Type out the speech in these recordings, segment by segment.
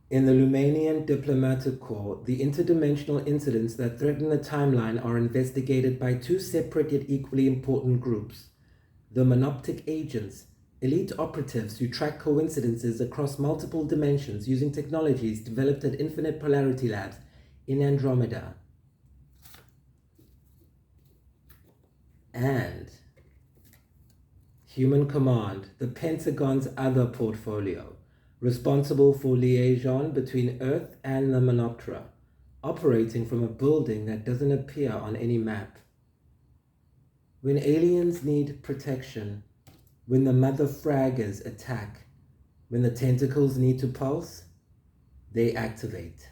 In the Lumanian Diplomatic Corps, the interdimensional incidents that threaten the timeline are investigated by two separate yet equally important groups: the Monoptic Agents, elite operatives who track coincidences across multiple dimensions using technologies developed at Infinite Polarity Labs in Andromeda, and Human Command, the Pentagon's other portfolio, responsible for liaison between Earth and the Monoptera, operating from a building that doesn't appear on any map. When aliens need protection, when the mother fraggers attack, when the tentacles need to pulse, they activate.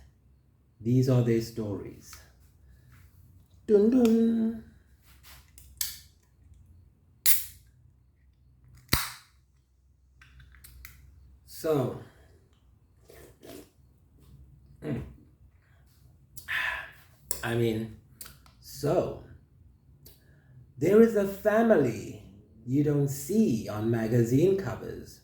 These are their stories. Dun dun. So, there is a family you don't see on magazine covers.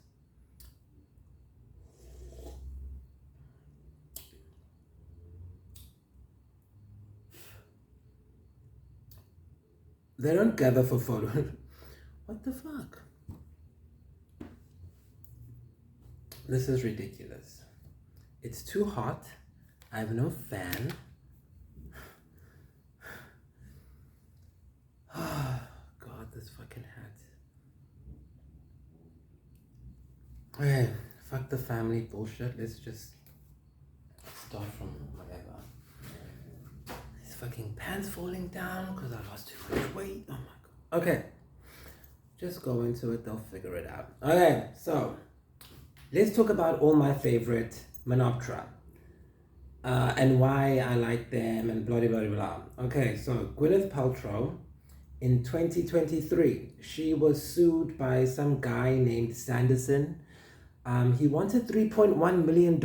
They don't gather for photos. What the fuck? This is ridiculous. It's too hot. I have no fan. Oh, God, this fucking hat. Okay, fuck the family bullshit. Let's just start from whatever. These fucking pants falling down because I lost too much weight. Oh my God. Okay, just go into it. They'll figure it out. Okay, so let's talk about all my favorite Monoptera and why I like them and blah, blah, blah, blah. Okay, so Gwyneth Paltrow, in 2023, she was sued by some guy named Sanderson. He wanted $3.1 million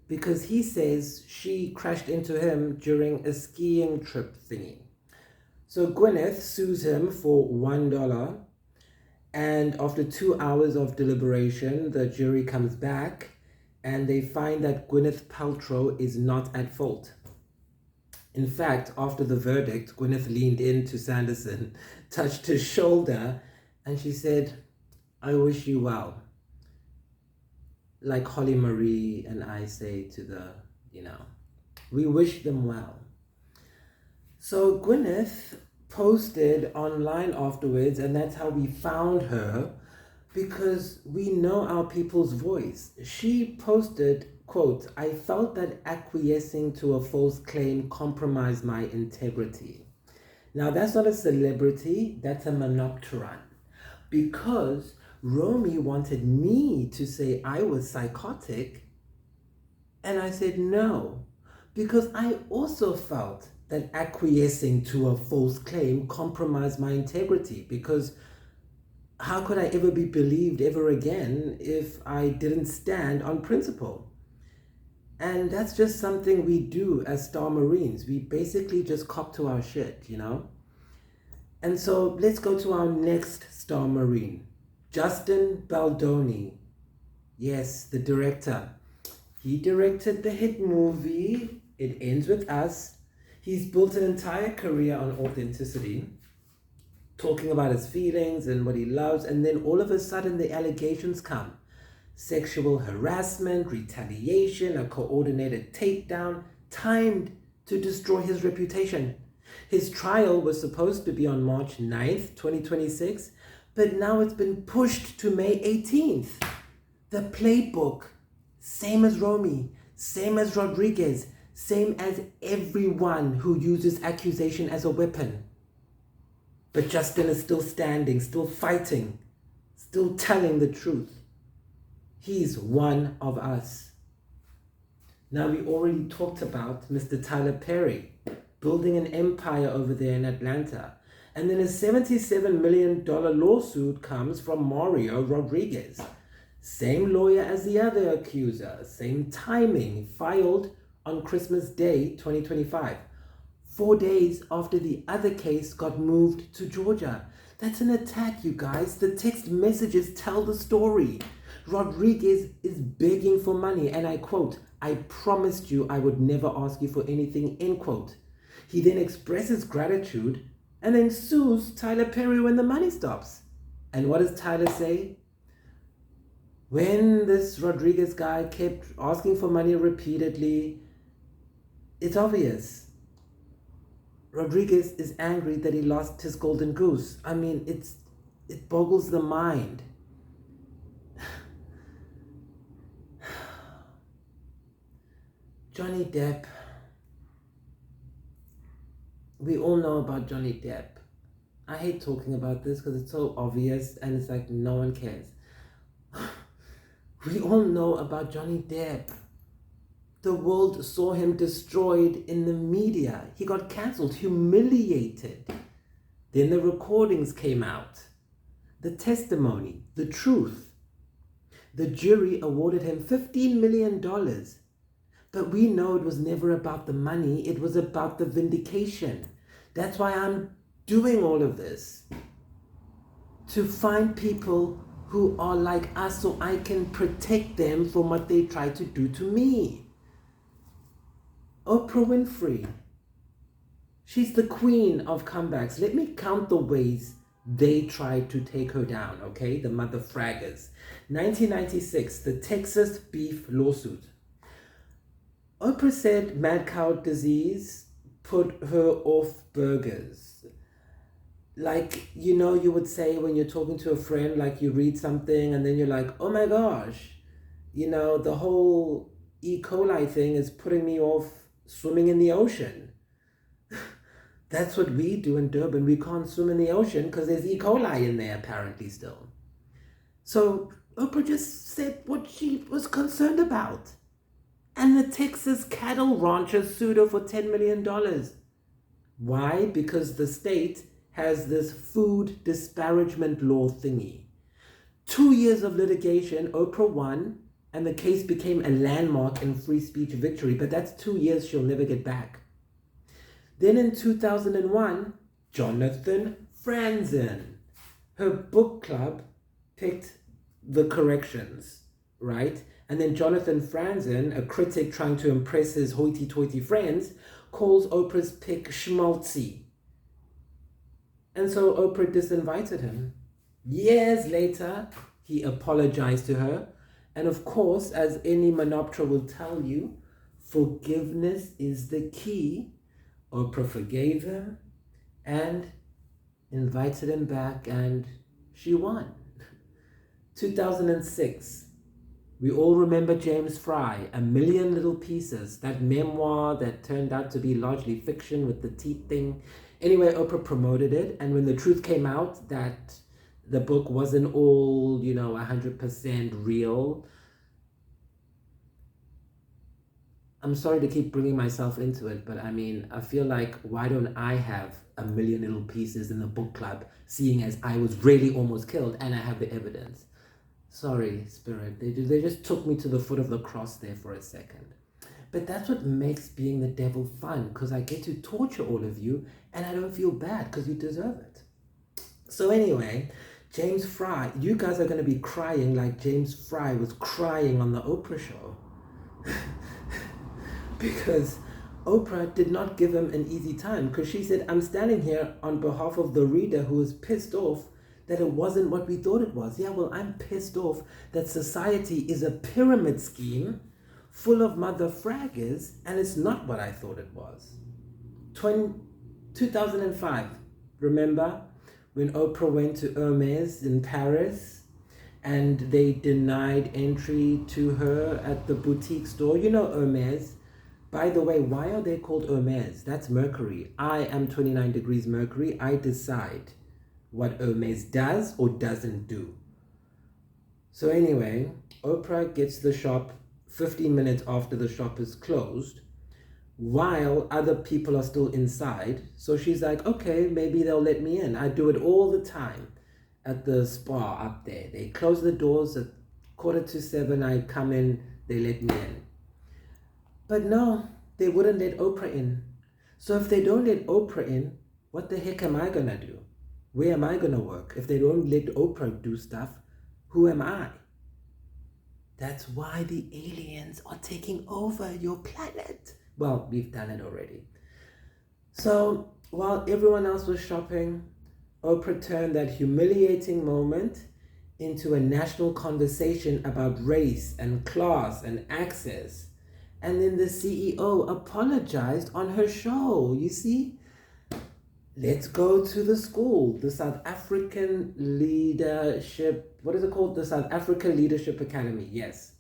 because he says she crashed into him during a skiing trip thingy. So Gwyneth sues him for $1. And after 2 hours of deliberation, the jury comes back and they find that Gwyneth Paltrow is not at fault. In fact, after the verdict, Gwyneth leaned into Sanderson, touched his shoulder, and she said, "I wish you well." Like Holly Marie and I say to the, we wish them well. So Gwyneth posted online afterwards, and that's how we found her, because we know our people's voice. She posted, quote, "I felt that acquiescing to a false claim compromised my integrity." Now that's not a celebrity, that's a monopteran, because Romy wanted me to say I was psychotic, and I said no, because I also felt that acquiescing to a false claim compromised my integrity, because how could I ever be believed ever again if I didn't stand on principle? And that's just something we do as Star Marines. We basically just cop to our shit, And so let's go to our next Star Marine, Justin Baldoni. Yes, the director. He directed the hit movie It Ends With Us. He's built an entire career on authenticity, talking about his feelings and what he loves, and then all of a sudden the allegations come. Sexual harassment, retaliation, a coordinated takedown, timed to destroy his reputation. His trial was supposed to be on March 9th, 2026, but now it's been pushed to May 18th. The playbook, same as Romy, same as Rodriguez, same as everyone who uses accusation as a weapon. But Justin is still standing, still fighting, still telling the truth. He's one of us. Now, we already talked about Mr. Tyler Perry building an empire over there in Atlanta. And then a $77 million lawsuit comes from Mario Rodriguez. Same lawyer as the other accuser, same timing, filed on Christmas Day 2025. 4 days after the other case got moved to Georgia. That's an attack, you guys. The text messages tell the story. Rodriguez is begging for money, and I quote, "I promised you I would never ask you for anything," end quote. He then expresses gratitude and then sues Tyler Perry when the money stops. And what does Tyler say? When this Rodriguez guy kept asking for money repeatedly, it's obvious. Rodriguez is angry that he lost his golden goose. I mean, it boggles the mind. Johnny Depp. We all know about Johnny Depp. I hate talking about this because it's so obvious and it's like no one cares. We all know about Johnny Depp. The world saw him destroyed in the media. He got cancelled, humiliated. Then the recordings came out. The testimony, the truth. The jury awarded him $15 million. But we know it was never about the money. It was about the vindication. That's why I'm doing all of this. To find people who are like us so I can protect them from what they try to do to me. Oprah Winfrey. She's the queen of comebacks. Let me count the ways they tried to take her down, okay? The mother fraggers. 1996, the Texas beef lawsuit. Oprah said mad cow disease put her off burgers. Like, you know, you would say when you're talking to a friend, like you read something and then you're like, oh my gosh, you know, the whole E. coli thing is putting me off swimming in the ocean. That's what we do in Durban. We can't swim in the ocean because there's E. coli in there apparently still. So Oprah just said what she was concerned about. And the Texas cattle ranchers sued her for $10 million. Why? Because the state has this food disparagement law thingy. 2 years of litigation, Oprah won, and the case became a landmark in free speech victory. But that's 2 years she'll never get back. Then in 2001, Jonathan Franzen, her book club picked the corrections, right? And then Jonathan Franzen, a critic trying to impress his hoity-toity friends, calls Oprah's pick schmaltzy. And so Oprah disinvited him. Years later, he apologized to her. And of course, as any Monoptera will tell you, forgiveness is the key. Oprah forgave him and invited him back, and she won. 2006. We all remember James Fry, A Million Little Pieces, that memoir that turned out to be largely fiction with the teeth thing. Anyway, Oprah promoted it, and when the truth came out that the book wasn't all, 100% real, I'm sorry to keep bringing myself into it, but I mean, I feel like, why don't I have A Million Little Pieces in the book club, seeing as I was really almost killed and I have the evidence? Sorry, Spirit. They just took me to the foot of the cross there for a second. But that's what makes being the devil fun, because I get to torture all of you and I don't feel bad because you deserve it. So anyway, James Fry, you guys are going to be crying like James Fry was crying on the Oprah show. Because Oprah did not give him an easy time, because she said, I'm standing here on behalf of the reader who is pissed off that it wasn't what we thought it was. Yeah, well, I'm pissed off that society is a pyramid scheme full of mother fraggers, and it's not what I thought it was. 2005, remember when Oprah went to Hermes in Paris and they denied entry to her at the boutique store? You know Hermes. By the way, why are they called Hermes? That's Mercury. I am 29 degrees Mercury. I decide what Hermes does or doesn't do. So anyway, Oprah gets the shop 15 minutes after the shop is closed, while other people are still inside. So she's like, okay, maybe they'll let me in. I do it all the time at the spa up there. They close the doors at 6:45. I come in, they let me in. But no, they wouldn't let Oprah in. So if they don't let Oprah in, what the heck am I gonna do? Where am I gonna work? If they don't let Oprah do stuff, who am I? That's why the aliens are taking over your planet. Well, we've done it already. So while everyone else was shopping, Oprah turned that humiliating moment into a national conversation about race and class and access. And then the CEO apologized on her show. You see? Let's go to the school, the South African Leadership, what is it called? The South African Leadership Academy, yes.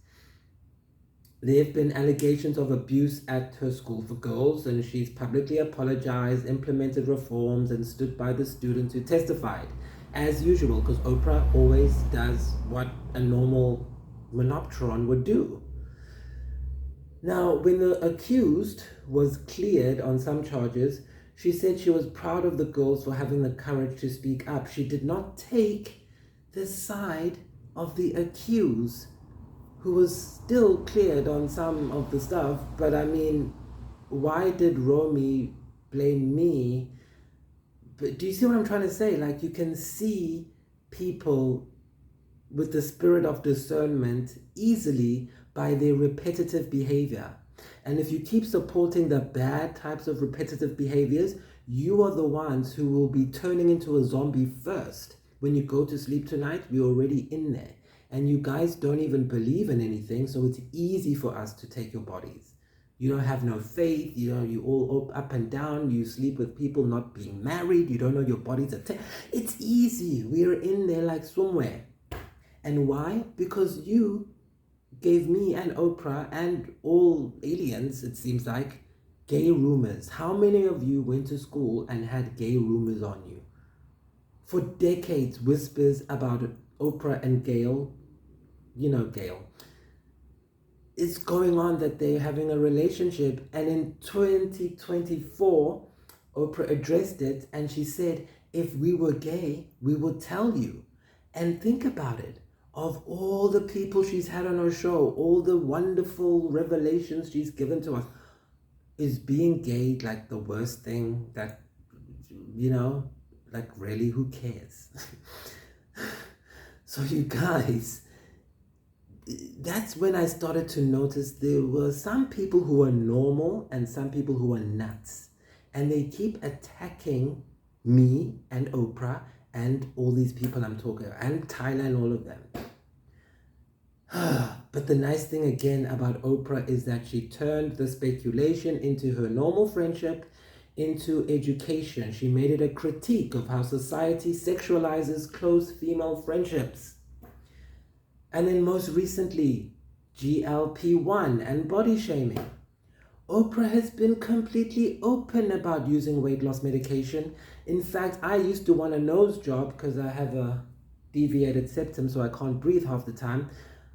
There have been allegations of abuse at her school for girls, and she's publicly apologized, implemented reforms, and stood by the students who testified, as usual, because Oprah always does what a normal Monoptera would do. Now, when the accused was cleared on some charges, she said she was proud of the girls for having the courage to speak up. She did not take the side of the accused, who was still cleared on some of the stuff. But I mean, why did Romy blame me? But do you see what I'm trying to say? Like, you can see people with the spirit of discernment easily by their repetitive behavior. And if you keep supporting the bad types of repetitive behaviors, you are the ones who will be turning into a zombie first. When you go to sleep tonight, we're already in there. And you guys don't even believe in anything, so it's easy for us to take your bodies. You don't have no faith, you all up and down, you sleep with people not being married, you don't know your body's it's easy. We're in there like swimwear. And why? Because you gave me and Oprah and all aliens, it seems like, gay rumors. How many of you went to school and had gay rumors on you? For decades, whispers about Oprah and Gail, you know Gail, it's going on that they're having a relationship. And in 2024, Oprah addressed it and she said, if we were gay, we would tell you. And think about it. Of all the people she's had on her show, all the wonderful revelations she's given to us, is being gay like the worst thing that, like really, who cares? So you guys, that's when I started to notice there were some people who are normal and some people who are nuts. And they keep attacking me and Oprah and all these people I'm talking about, and Tyler and all of them. But the nice thing again about Oprah is that she turned the speculation into her normal friendship into education. She made it a critique of how society sexualizes close female friendships. And then most recently, GLP-1 and body shaming. Oprah has been completely open about using weight loss medication. In fact, I used to want a nose job because I have a deviated septum, so I can't breathe half the time.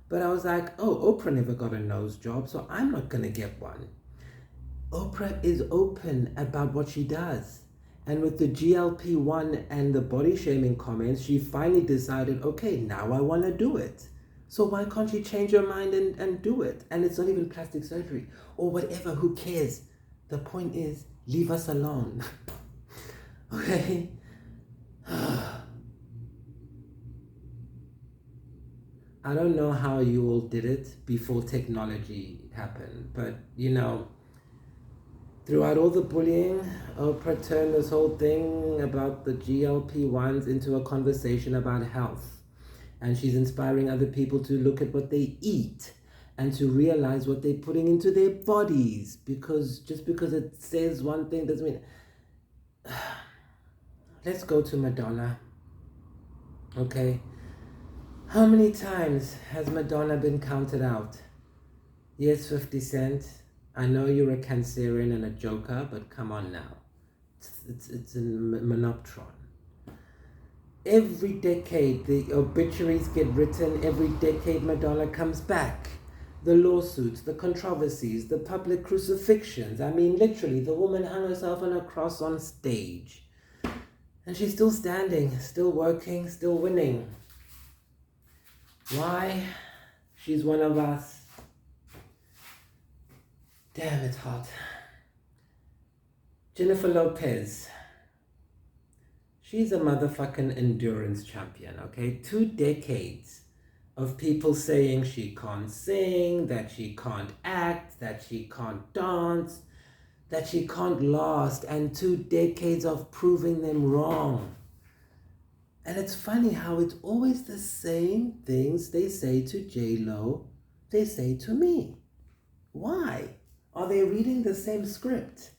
But I was like, oh, Oprah never got a nose job, so I'm not going to get one. Oprah is open about what she does. And with the GLP-1 and the body shaming comments, she finally decided, okay, now I want to do it. So why can't she change her mind and do it? And it's not even plastic surgery or whatever, who cares? The point is, leave us alone. Okay? I don't know how you all did it before technology happened, but throughout all the bullying, Oprah turned this whole thing about the GLP-1s into a conversation about health. And she's inspiring other people to look at what they eat and to realize what they're putting into their bodies. Because just because it says one thing doesn't mean... Let's go to Madonna. Okay? How many times has Madonna been counted out? Yes, 50 Cent. I know you're a Cancerian and a joker, but come on now. It's a Monoptera. Every decade, the obituaries get written. Every decade, Madonna comes back. The lawsuits, the controversies, the public crucifixions. I mean, literally, the woman hung herself on a cross on stage. And she's still standing, still working, still winning. Why? She's one of us. Damn, it's hot. Jennifer Lopez. She's a motherfucking endurance champion, okay? 2 decades of people saying she can't sing, that she can't act, that she can't dance, that she can't last, and 2 decades of proving them wrong. And it's funny how it's always the same things they say to J-Lo, they say to me. Why? Are they reading the same script?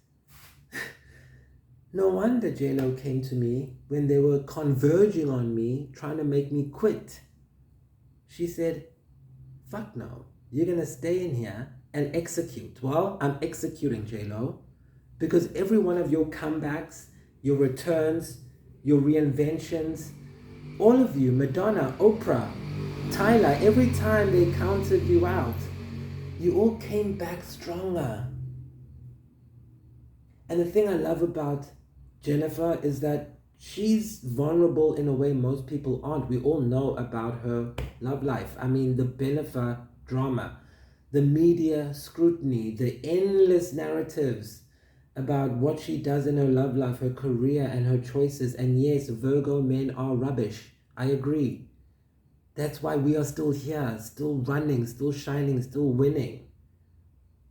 No wonder J-Lo came to me when they were converging on me, trying to make me quit. She said, fuck no, you're going to stay in here and execute. Well, I'm executing, J-Lo, because every one of your comebacks, your returns, your reinventions, all of you, Madonna, Oprah, Tyler, every time they counted you out, you all came back stronger. And the thing I love about Jennifer is that she's vulnerable in a way most people aren't. We all know about her love life. I mean, the Bennifer drama, the media scrutiny, the endless narratives about what she does in her love life, her career, and her choices. And yes, Virgo men are rubbish. I agree. That's why we are still here, still running, still shining, still winning.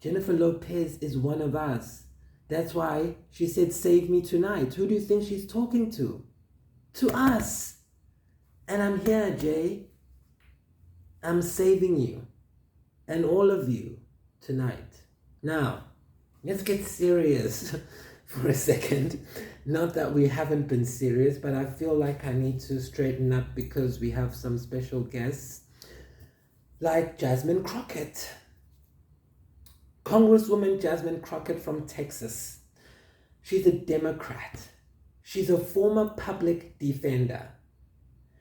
Jennifer Lopez is one of us. That's why she said, save me tonight. Who do you think she's talking to? To us. And I'm here, Jay. I'm saving you and all of you tonight. Now, let's get serious for a second. Not that we haven't been serious, but I feel like I need to straighten up because we have some special guests like Jasmine Crockett. Congresswoman Jasmine Crockett from Texas. She's a Democrat. She's a former public defender.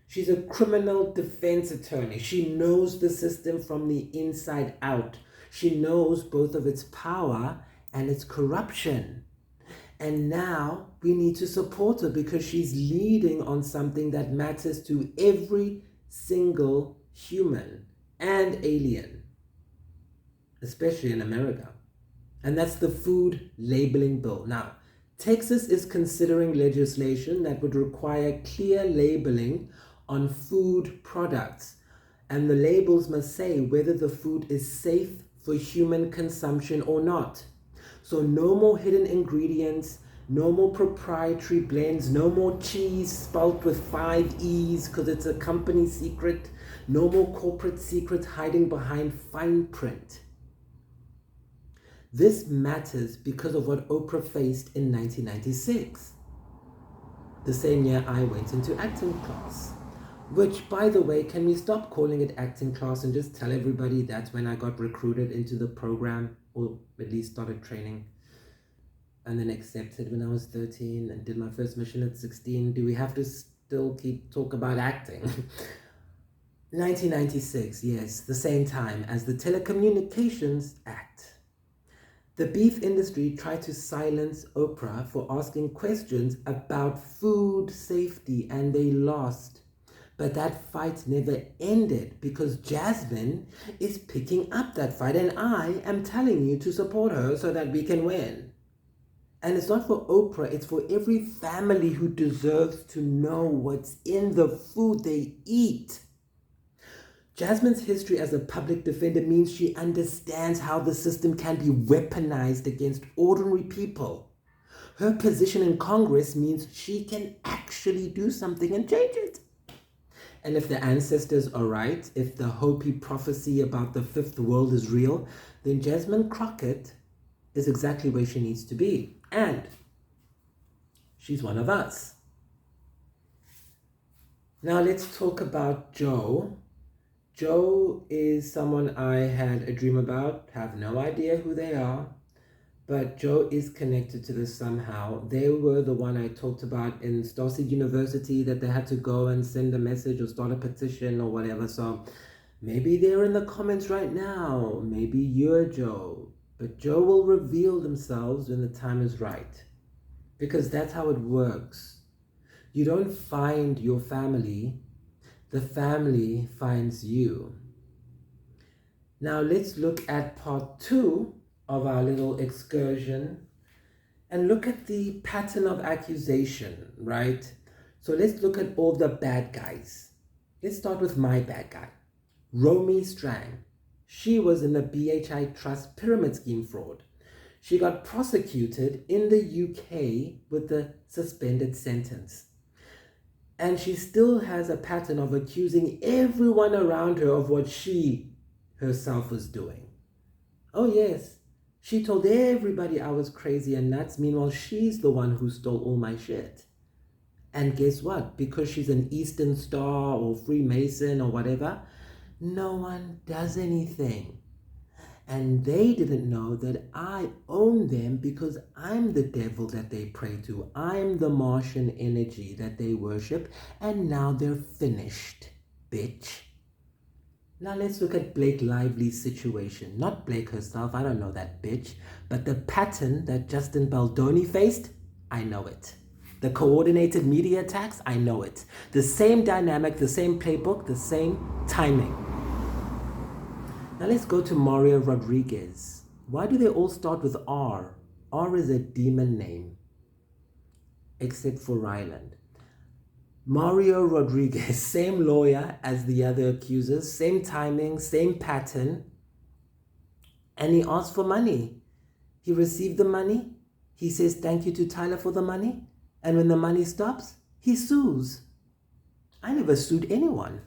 She's a criminal defense attorney. She knows the system from the inside out. She knows both of its power and its corruption. And now we need to support her because she's leading on something that matters to every single human and alien, especially in America. And that's the food labeling bill. Now, Texas is considering legislation that would require clear labeling on food products. And the labels must say whether the food is safe for human consumption or not. So no more hidden ingredients, no more proprietary blends, no more cheese spelt with 5 E's because it's a company secret, no more corporate secrets hiding behind fine print. This matters because of what Oprah faced in 1996, the same year I went into acting class. Which, by the way, can we stop calling it acting class and just tell everybody that's when I got recruited into the program, or at least started training, and then accepted when I was 13 and did my first mission at 16. Do we have to still talk about acting? 1996, yes, the same time as the Telecommunications Act. The beef industry tried to silence Oprah for asking questions about food safety, and they lost. But that fight never ended because Jasmine is picking up that fight, and I am telling you to support her so that we can win. And it's not for Oprah, it's for every family who deserves to know what's in the food they eat. Jasmine's history as a public defender means she understands how the system can be weaponized against ordinary people. Her position in Congress means she can actually do something and change it. And if the ancestors are right, if the Hopi prophecy about the fifth world is real, then Jasmine Crockett is exactly where she needs to be. And she's one of us. Now let's talk about Joe. Joe is someone I had a dream about, have no idea who they are, but Joe is connected to this somehow. They were the one I talked about in Starseed University that they had to go and send a message or start a petition or whatever. So maybe they're in the comments right now. Maybe you're Joe. But Joe will reveal themselves when the time is right. Because that's how it works. You don't find your family. The family finds you. Now let's look at part 2 of our little excursion and look at the pattern of accusation, right? So let's look at all the bad guys. Let's start with my bad guy. Romy Strang. She was in the BHI Trust pyramid scheme fraud. She got prosecuted in the UK with a suspended sentence. And she still has a pattern of accusing everyone around her of what she herself was doing. Oh yes, she told everybody I was crazy and nuts. Meanwhile, she's the one who stole all my shit. And guess what? Because she's an Eastern Star or Freemason or whatever, no one does anything. And they didn't know that I own them because I'm the devil that they pray to. I'm the Martian energy that they worship. And now they're finished, bitch. Now let's look at Blake Lively's situation. Not Blake herself, I don't know that bitch. But the pattern that Justin Baldoni faced, I know it. The coordinated media attacks, I know it. The same dynamic, the same playbook, the same timing. Now let's go to Mario Rodriguez. Why do they all start with R? R is a demon name, except for Ryland. Mario Rodriguez, same lawyer as the other accusers, same timing, same pattern, and he asked for money. He received the money. He says thank you to Tyler for the money, and when the money stops, he sues. I never sued anyone,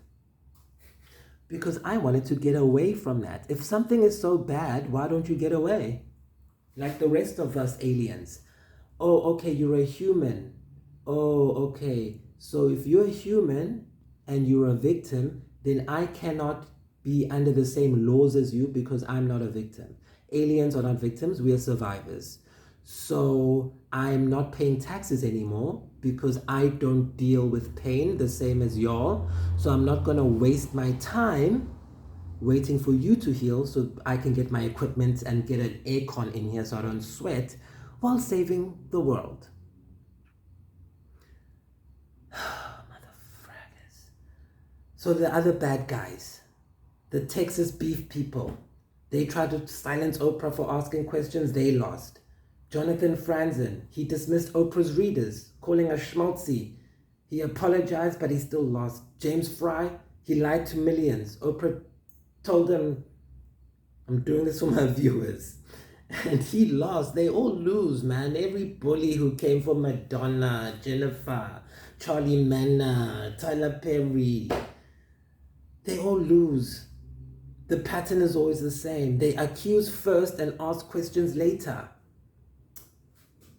because I wanted to get away from that. If something is so bad, why don't you get away? Like the rest of us aliens. Oh, okay, you're a human. Oh, okay. So if you're a human and you're a victim, then I cannot be under the same laws as you because I'm not a victim. Aliens are not victims, we are survivors. So I'm not paying taxes anymore because I don't deal with pain the same as y'all. So I'm not going to waste my time waiting for you to heal so I can get my equipment and get an aircon in here so I don't sweat while saving the world. Motherfuckers. So the other bad guys, the Texas beef people, they tried to silence Oprah for asking questions, they lost. Jonathan Franzen, he dismissed Oprah's readers, calling her schmaltzy. He apologized, but he still lost. James Fry, he lied to millions. Oprah told him, I'm doing this for my viewers. And he lost. They all lose, man. Every bully who came for Madonna, Jennifer, Charlie Manna, Tyler Perry, they all lose. The pattern is always the same. They accuse first and ask questions later.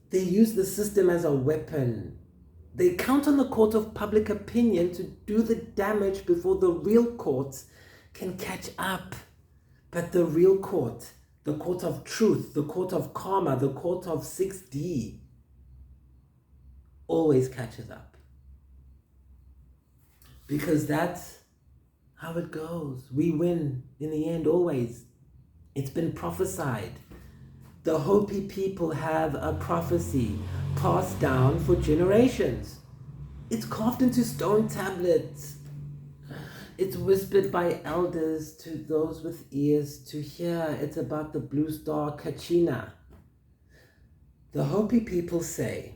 They use the system as a weapon. They count on the court of public opinion to do the damage before the real courts can catch up. But the real court, the court of truth, the court of karma, the court of 6D, always catches up. Because that's how it goes. We win in the end, always. It's been prophesied. The Hopi people have a prophecy passed down for generations. It's carved into stone tablets. It's whispered by elders to those with ears to hear. It's about the blue star Kachina. The Hopi people say,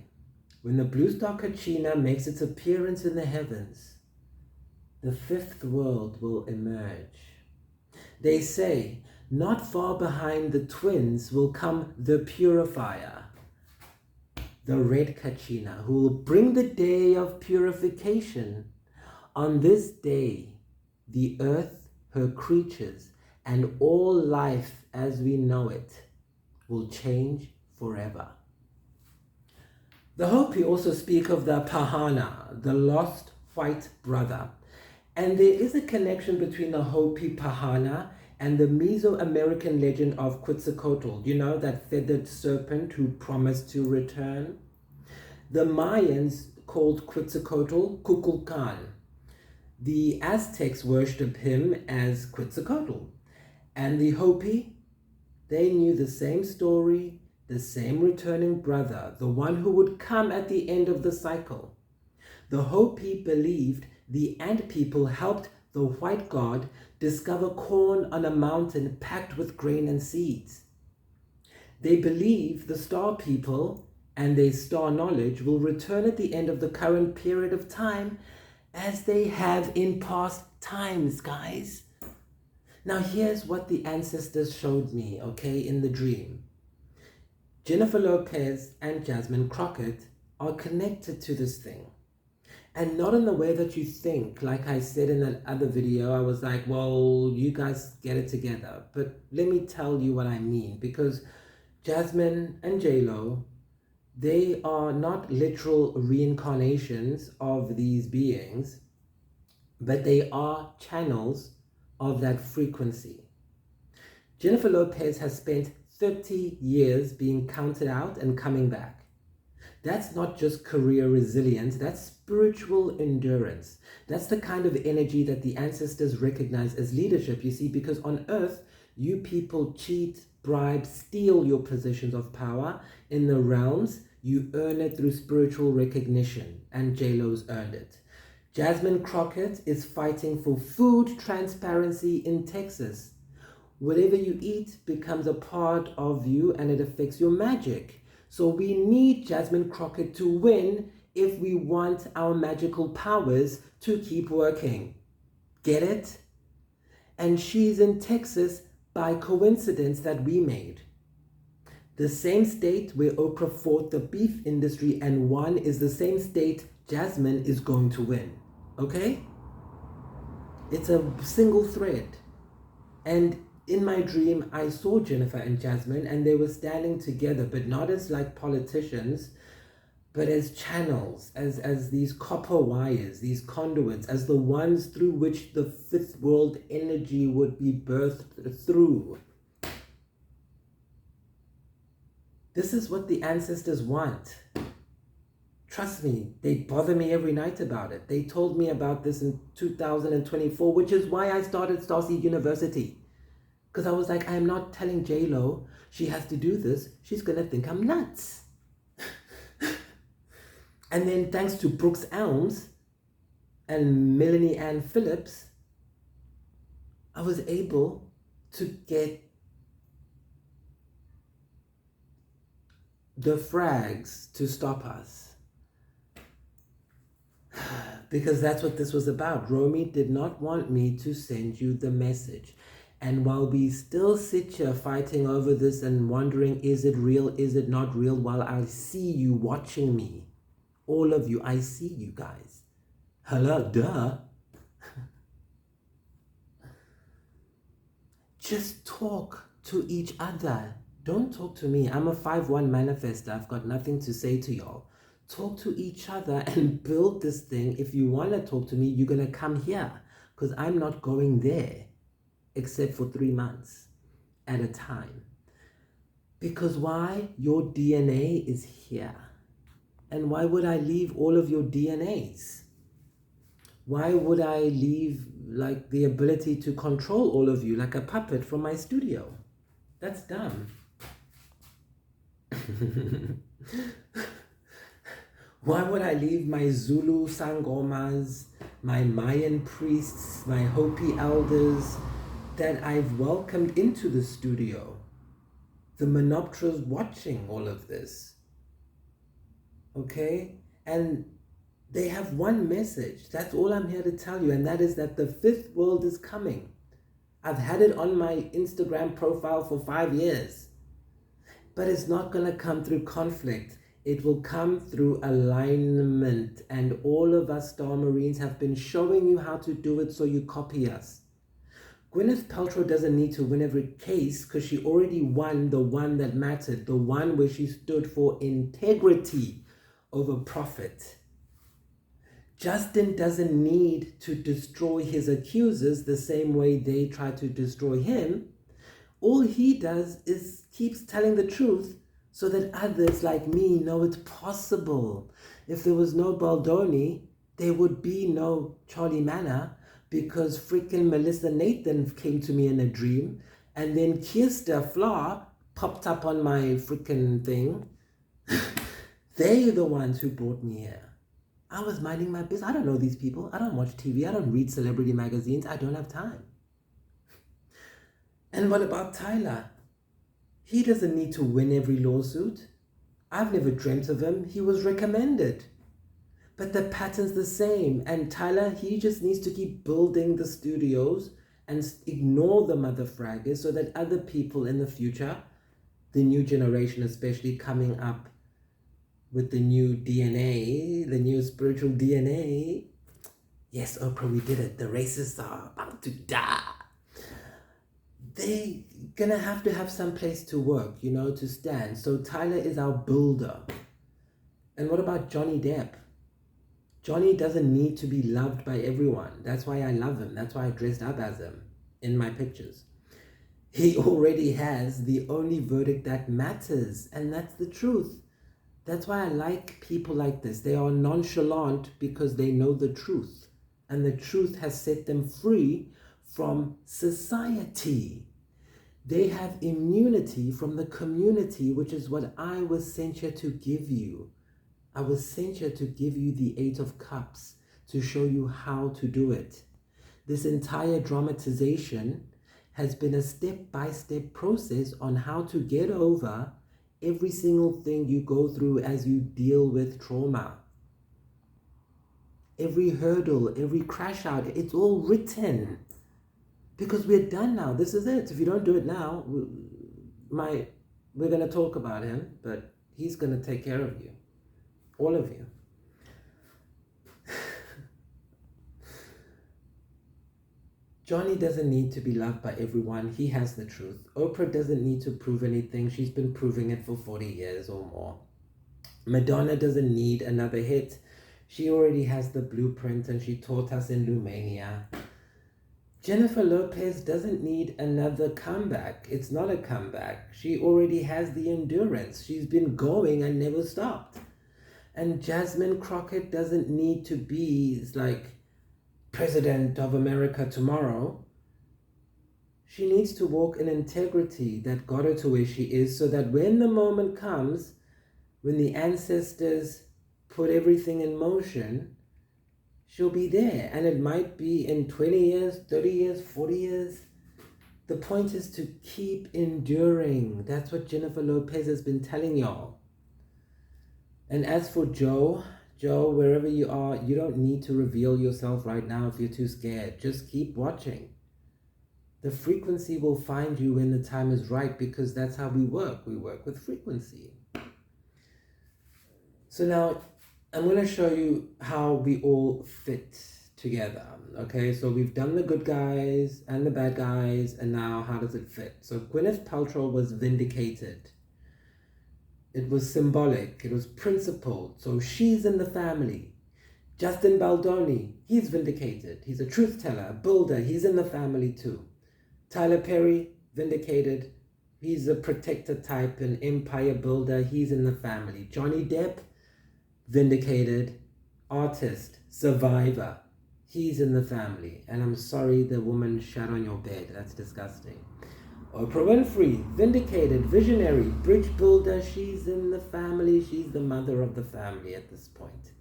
when the blue star Kachina makes its appearance in the heavens, the fifth world will emerge. They say, not far behind the twins will come the purifier, the red Kachina, who will bring the day of purification. On this day, the earth, her creatures, and all life as we know it will change forever. The Hopi also speak of the Pahana, the lost white brother. And there is a connection between the Hopi Pahana and the Mesoamerican legend of Quetzalcoatl, you know, that feathered serpent who promised to return. The Mayans called Quetzalcoatl Kukulkan. The Aztecs worshipped him as Quetzalcoatl. And the Hopi, they knew the same story, the same returning brother, the one who would come at the end of the cycle. The Hopi believed the ant people helped the white god discover corn on a mountain packed with grain and seeds. They believe the star people and their star knowledge will return at the end of the current period of time as they have in past times, guys. Now here's what the ancestors showed me, okay, in the dream. Jennifer Lopez and Jasmine Crockett are connected to this thing. And not in the way that you think. Like I said in that other video, I was like, well, you guys get it together. But let me tell you what I mean. Because Jasmine and J-Lo, they are not literal reincarnations of these beings, but they are channels of that frequency. Jennifer Lopez has spent 30 years being counted out and coming back. That's not just career resilience, that's spiritual endurance. That's the kind of energy that the ancestors recognize as leadership, you see, because on earth, you people cheat, bribe, steal your positions of power. In the realms, you earn it through spiritual recognition, and J-Lo's earned it. Jasmine Crockett is fighting for food transparency in Texas. Whatever you eat becomes a part of you and it affects your magic. So we need Jasmine Crockett to win if we want our magical powers to keep working. Get it? And she's in Texas by coincidence that we made. The same state where Oprah fought the beef industry and won is the same state Jasmine is going to win. Okay? It's a single thread. And in my dream, I saw Jennifer and Jasmine and they were standing together, but not as like politicians, but as channels, as these copper wires, these conduits, as the ones through which the fifth world energy would be birthed through. This is what the ancestors want. Trust me, they bother me every night about it. They told me about this in 2024, which is why I started Starseed University. Because I was like, I am not telling J-Lo she has to do this. She's going to think I'm nuts. And then thanks to Brooks Elms and Melanie Ann Phillips, I was able to get the frags to stop us. Because that's what this was about. Romy did not want me to send you the message. And while we still sit here fighting over this and wondering, is it real, is it not real, while I see you watching me, all of you, I see you guys. Hello, duh. Just talk to each other. Don't talk to me. I'm a 5-1 manifester. I've got nothing to say to y'all. Talk to each other and build this thing. If you want to talk to me, you're going to come here because I'm not going there. Except for 3 months at a time. Because why? Your DNA is here. And why would I leave all of your DNAs? Why would I leave like the ability to control all of you like a puppet from my studio? That's dumb. Why would I leave my Zulu Sangomas, my Mayan priests, my Hopi elders, that I've welcomed into the studio? The Monoptera's watching all of this. Okay? And they have one message. That's all I'm here to tell you. And that is that the fifth world is coming. I've had it on my Instagram profile for 5 years. But it's not going to come through conflict. It will come through alignment. And all of us Star Marines have been showing you how to do it so you copy us. Gwyneth Paltrow doesn't need to win every case because she already won the one that mattered, the one where she stood for integrity over profit. Justin doesn't need to destroy his accusers the same way they try to destroy him. All he does is keeps telling the truth so that others like me know it's possible. If there was no Baldoni, there would be no Charlie Manor, because freaking Melissa Nathan came to me in a dream, and then Kirsta Flaw popped up on my freaking thing. They're the ones who brought me here. I was minding my business. I don't know these people. I don't watch TV. I don't read celebrity magazines. I don't have time. And what about Tyler? He doesn't need to win every lawsuit. I've never dreamt of him. He was recommended. But the pattern's the same. And Tyler, he just needs to keep building the studios and ignore the mother fraggers so that other people in the future, the new generation especially coming up with the new DNA, the new spiritual DNA. Yes, Oprah, we did it. The racists are about to die. They gonna have to have some place to work, you know, to stand. So Tyler is our builder. And what about Johnny Depp? Johnny doesn't need to be loved by everyone. That's why I love him. That's why I dressed up as him in my pictures. He already has the only verdict that matters, and that's the truth. That's why I like people like this. They are nonchalant because they know the truth, and the truth has set them free from society. They have immunity from the community, which is what I was sent here to give you. I was sent here to give you the Eight of Cups, to show you how to do it. This entire dramatization has been a step-by-step process on how to get over every single thing you go through as you deal with trauma. Every hurdle, every crash out, it's all written. Because we're done now. This is it. If you don't do it now, we're going to talk about him, but he's going to take care of you. All of you. Johnny doesn't need to be loved by everyone. He has the truth. Oprah doesn't need to prove anything. She's been proving it for 40 years or more. Madonna doesn't need another hit. She already has the blueprint and she taught us in Lumanian. Jennifer Lopez doesn't need another comeback. It's not a comeback. She already has the endurance. She's been going and never stopped. And Jasmine Crockett doesn't need to be like President of America tomorrow. She needs to walk in integrity that got her to where she is, so that when the moment comes, when the ancestors put everything in motion, she'll be there. And it might be in 20 years, 30 years, 40 years. The point is to keep enduring. That's what Jennifer Lopez has been telling y'all. And as for Joe, wherever you are, you don't need to reveal yourself right now if you're too scared. Just keep watching. The frequency will find you when the time is right, because that's how we work. We work with frequency. So now I'm going to show you how we all fit together. Okay, so we've done the good guys and the bad guys, and now how does it fit? So Gwyneth Paltrow was vindicated. It was symbolic. It was principled. So she's in the family. Justin Baldoni, he's vindicated. He's a truth teller, a builder. He's in the family too. Tyler Perry, vindicated. He's a protector type, an empire builder. He's in the family. Johnny Depp, vindicated, artist, survivor. He's in the family. And I'm sorry the woman shat on your bed. That's disgusting. Oprah Winfrey, vindicated, visionary, bridge builder. She's in the family. She's the mother of the family at this point.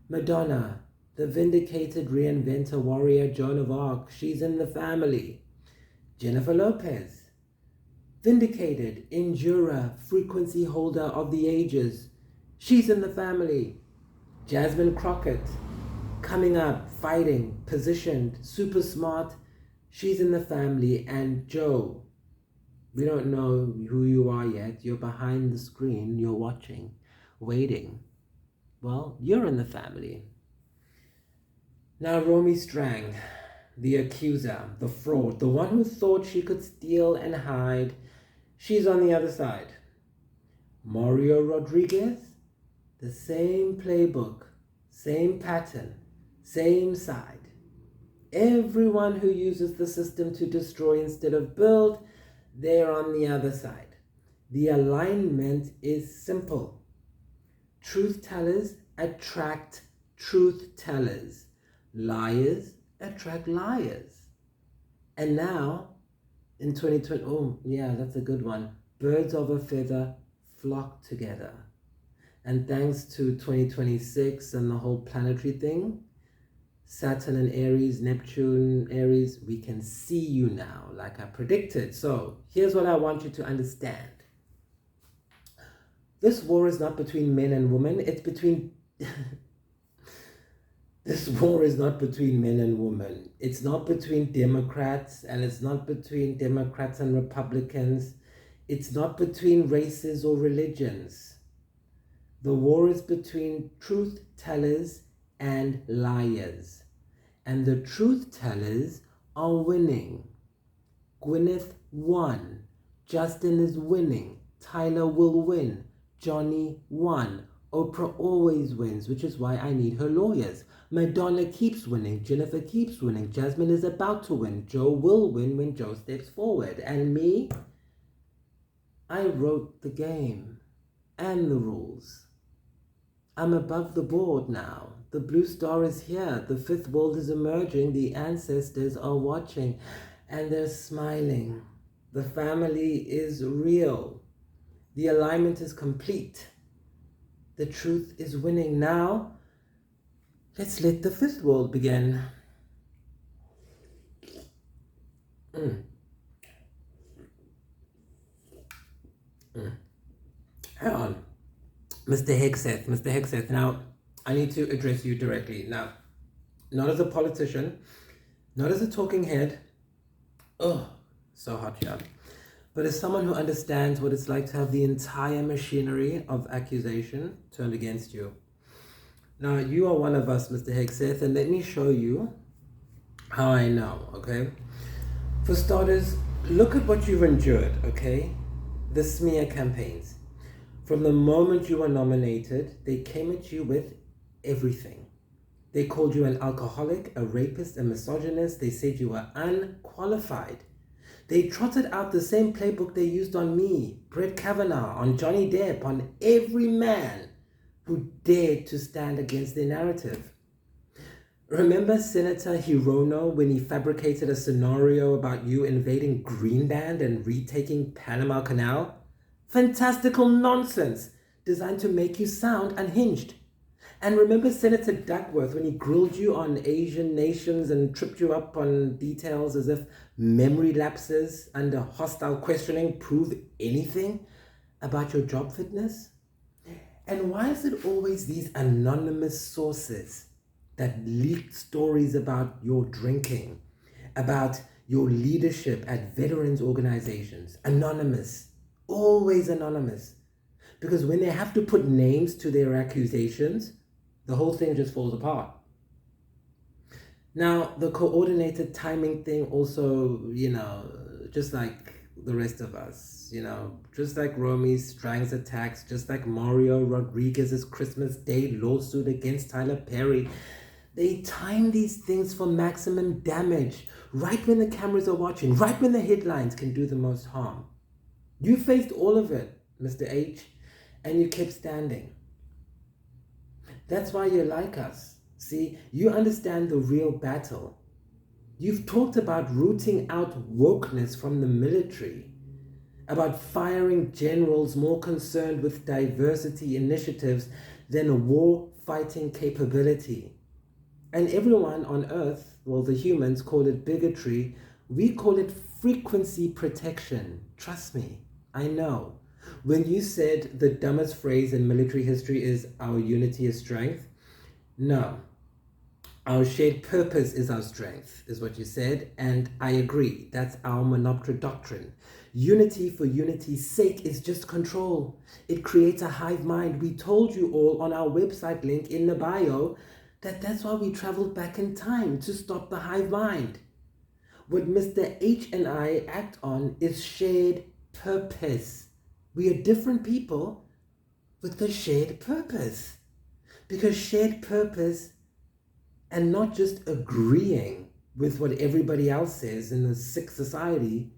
Madonna, the vindicated reinventor, warrior, Joan of Arc. She's in the family. Jennifer Lopez, vindicated, endurer, frequency holder of the ages. She's in the family. Jasmine Crockett, coming up, fighting, positioned, super smart. She's in the family. And Joe, we don't know who you are yet. You're behind the screen. You're watching, waiting. Well, you're in the family. Now, Romy Strang, the accuser, the fraud, the one who thought she could steal and hide. She's on the other side. Mario Rodriguez, the same playbook, same pattern, same side. Everyone who uses the system to destroy instead of build, they're on the other side. The alignment is simple. Truth tellers attract truth tellers. Liars attract liars. And now, in 2020, oh yeah, that's a good one. Birds of a feather flock together. And thanks to 2026 and the whole planetary thing, Saturn and Aries, Neptune, Aries, we can see you now, like I predicted. So here's what I want you to understand. This war is not between men and women. It's between This war is not between men and women. It's not between Democrats, and it's not between Democrats and Republicans. It's not between races or religions. The war is between truth tellers and liars. And the truth tellers are winning. Gwyneth won. Justin is winning. Tyler will win. Johnny won. Oprah always wins, which is why I need her lawyers. Madonna keeps winning. Jennifer keeps winning. Jasmine is about to win. Joe will win when Joe steps forward. And me, I wrote the game and the rules. I'm above the board now. The blue star is here. The fifth world is emerging. The ancestors are watching and they're smiling. The family is real. The alignment is complete. The truth is winning. Now, let's let the fifth world begin. Hang on. Mr. Hegseth, now, I need to address you directly. Now, not as a politician, not as a talking head. Oh, so hot here. But as someone who understands what it's like to have the entire machinery of accusation turned against you. Now, you are one of us, Mr. Hegseth, and let me show you how I know, okay? For starters, look at what you've endured, okay? The smear campaigns. From the moment you were nominated, they came at you with everything. They called you an alcoholic, a rapist, a misogynist. They said you were unqualified. They trotted out the same playbook they used on me, Brett Kavanaugh, on Johnny Depp, on every man who dared to stand against their narrative. Remember Senator Hirono when he fabricated a scenario about you invading Greenland and retaking Panama Canal? Fantastical nonsense designed to make you sound unhinged. And remember Senator Duckworth when he grilled you on Asian nations and tripped you up on details as if memory lapses under hostile questioning prove anything about your job fitness? And why is it always these anonymous sources that leaked stories about your drinking, about your leadership at veterans organizations? Anonymous, always anonymous. Because when they have to put names to their accusations, the whole thing just falls apart. Now, the coordinated timing thing also, just like the rest of us, just like Romy Strang's attacks, just like Mario Rodriguez's Christmas Day lawsuit against Tyler Perry, they time these things for maximum damage, right when the cameras are watching, right when the headlines can do the most harm. You faced all of it, Mr. H, and you kept standing. That's why you're like us. See, you understand the real battle. You've talked about rooting out wokeness from the military, about firing generals more concerned with diversity initiatives than a war-fighting capability. And everyone on Earth, well, the humans call it bigotry. We call it frequency protection. Trust me, I know. When you said the dumbest phrase in military history is our unity is strength, no. Our shared purpose is our strength, is what you said, and I agree. That's our Monoptera doctrine. Unity for unity's sake is just control. It creates a hive mind. We told you all on our website link in the bio that's why we traveled back in time, to stop the hive mind. What Mr. H and I act on is shared purpose. We are different people with a shared purpose. Because shared purpose, and not just agreeing with what everybody else says in the sick society,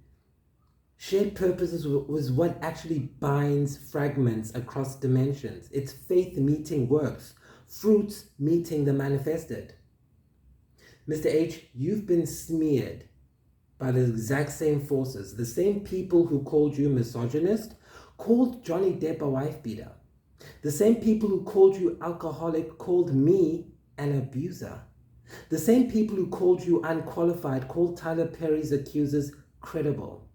shared purpose was what actually binds fragments across dimensions. It's faith meeting works, fruits meeting the manifested. Mr. H, you've been smeared by the exact same forces. The same people who called you misogynist called Johnny Depp a wife beater. The same people who called you alcoholic called me an abuser. The same people who called you unqualified called Tyler Perry's accusers credible.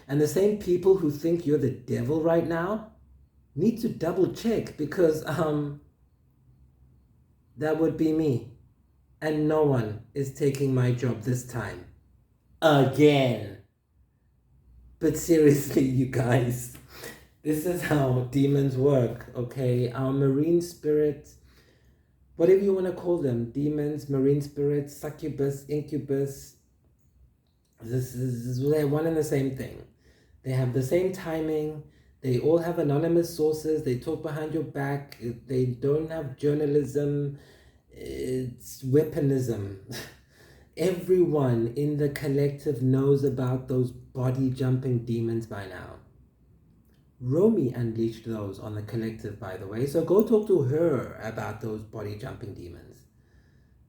And the same people who think you're the devil right now need to double check, because that would be me. and no one is taking my job this time. Again. But seriously, you guys, this is how demons work, okay? Our marine spirits, whatever you want to call them, demons, marine spirits, succubus, incubus, they're one and the same thing. They have the same timing. They all have anonymous sources. They talk behind your back. They don't have journalism. It's weaponism. Everyone in the collective knows about those body jumping demons by now. Romy unleashed those on the collective, by the way. So go talk to her about those body jumping demons.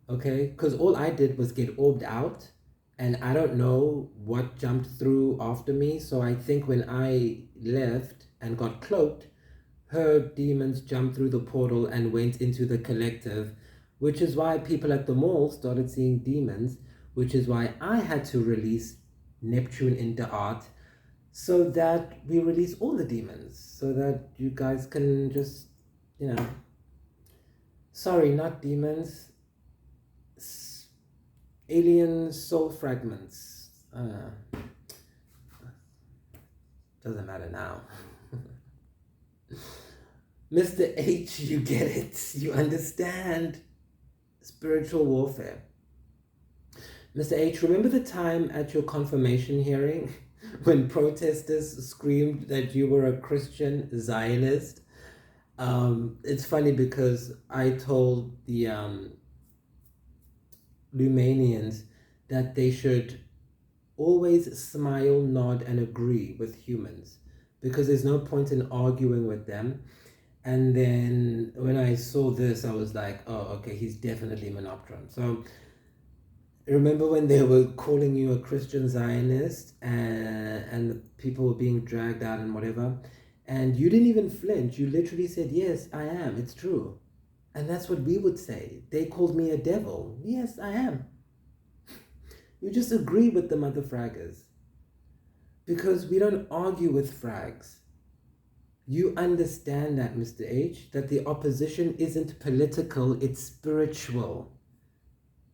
Okay? Because all I did was get orbed out, and I don't know what jumped through after me. So I think when I left and got cloaked, her demons jumped through the portal and went into the collective, which is why people at the mall started seeing demons, which is why I had to release Neptune into art, so that we release all the demons, so that you guys can just, sorry, not demons, alien soul fragments. Doesn't matter now. Mr. H, you get it. You understand spiritual warfare. Mr. H, remember the time at your confirmation hearing when protesters screamed that you were a Christian Zionist? It's funny because I told the Lumanians that they should always smile, nod, and agree with humans, because there's no point in arguing with them. And then when I saw this, I was like, oh, okay, he's definitely Monoptera. So remember when they were calling you a Christian Zionist, and the people were being dragged out and whatever, and you didn't even flinch. You literally said, yes, I am. It's true. And that's what we would say. They called me a devil. Yes, I am. You just agree with the mother fraggers. Because we don't argue with frags. You understand that, Mr. H, that the opposition isn't political, it's spiritual.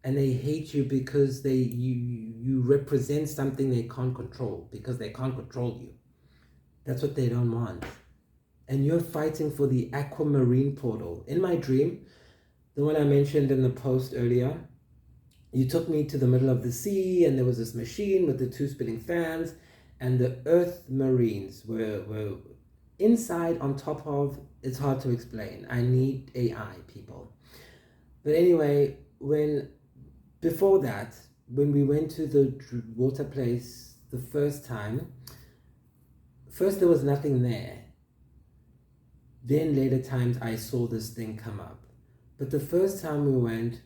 And they hate you because you represent something they can't control, because they can't control you. That's what they don't want. And you're fighting for the aquamarine portal. In my dream, the one I mentioned in the post earlier, you took me to the middle of the sea, and there was this machine with the 2 spinning fans, and the earth marines were inside, on top of, it's hard to explain. I need AI, people. But anyway, before that, when we went to the water place the first time, first there was nothing there. Then later times I saw this thing come up. But the first time we went,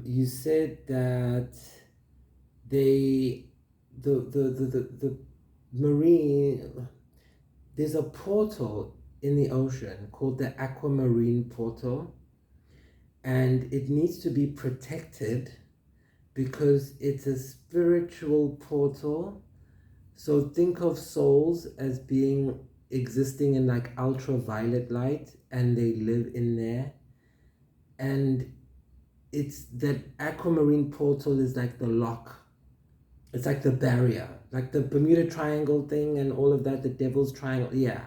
you said that the marine, there's a portal in the ocean called the aquamarine portal, and it needs to be protected because it's a spiritual portal. So think of souls as being existing in like ultraviolet light, and they live in there. And it's that aquamarine portal is like the lock. It's like the barrier, like the Bermuda Triangle thing and all of that, the Devil's Triangle. Yeah,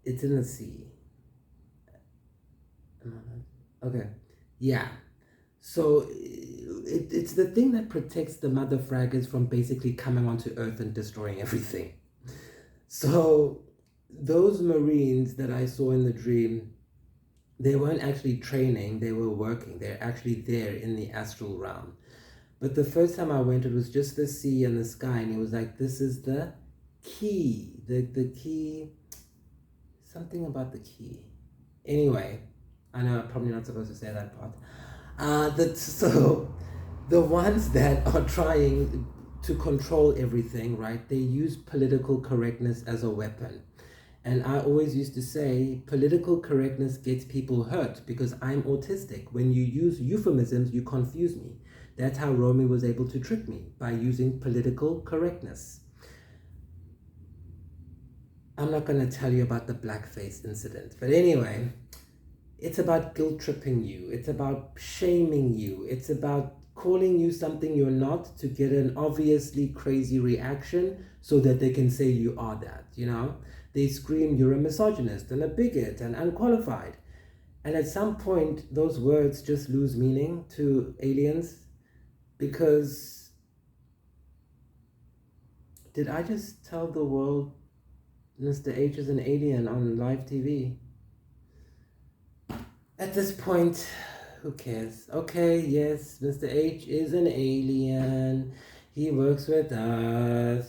it's in the sea. Okay, yeah. So it's the thing that protects the mother fraggers from basically coming onto Earth and destroying everything. So those Marines that I saw in the dream, they weren't actually training, they were working. They're actually there in the astral realm. But the first time I went, it was just the sea and the sky, and it was like, this is the key. The key, something about the key. Anyway, I know I'm probably not supposed to say that part. So the ones that are trying to control everything, right, they use political correctness as a weapon. And I always used to say, political correctness gets people hurt because I'm autistic. When you use euphemisms, you confuse me. That's how Romy was able to trick me, by using political correctness. I'm not going to tell you about the blackface incident. But anyway, It's about guilt tripping you. It's about shaming you. It's about calling you something you're not to get an obviously crazy reaction so that they can say you are that, you know? They scream you're a misogynist and a bigot and unqualified. And at some point, those words just lose meaning to aliens because did I just tell the world Mr. H is an alien on live TV? At this point, who cares? Okay, yes, Mr. H is an alien. He works with us.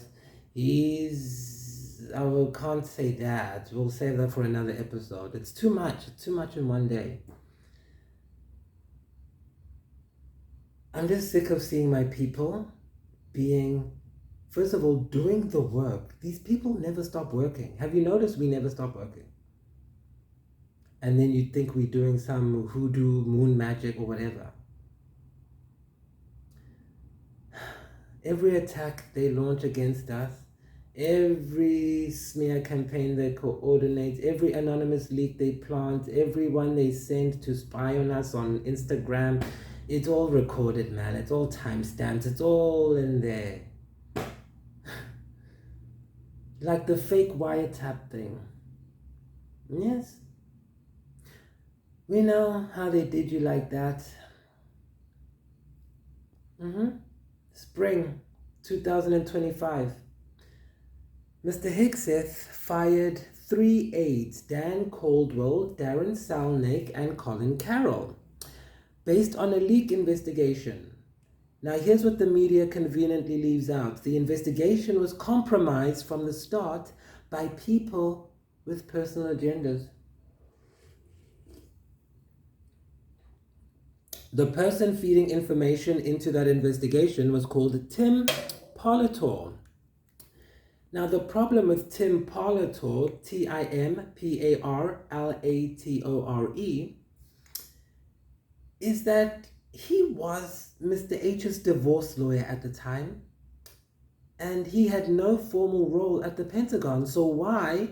I can't say that. We'll save that for another episode. It's too much. It's too much in one day. I'm just sick of seeing my people being, first of all, doing the work. These people never stop working. Have you noticed we never stop working? And then you think we're doing some hoodoo, moon magic, or whatever. Every attack they launch against us, every smear campaign they coordinate, every anonymous leak they plant, everyone they send to spy on us on Instagram, it's all recorded, man. It's all timestamped. It's all in there. Like the fake wiretap thing. Yes. We know how they did you like that. Spring 2025. Mr. Hickseth fired 3 aides, Dan Caldwell, Darren Salnick, and Colin Carroll, based on a leak investigation. Now here's what the media conveniently leaves out. The investigation was compromised from the start by people with personal agendas. The person feeding information into that investigation was called Tim Parlator. Now the problem with Tim Parlator, Timparlatore, is that he was Mr. H's divorce lawyer at the time, and he had no formal role at the Pentagon. So why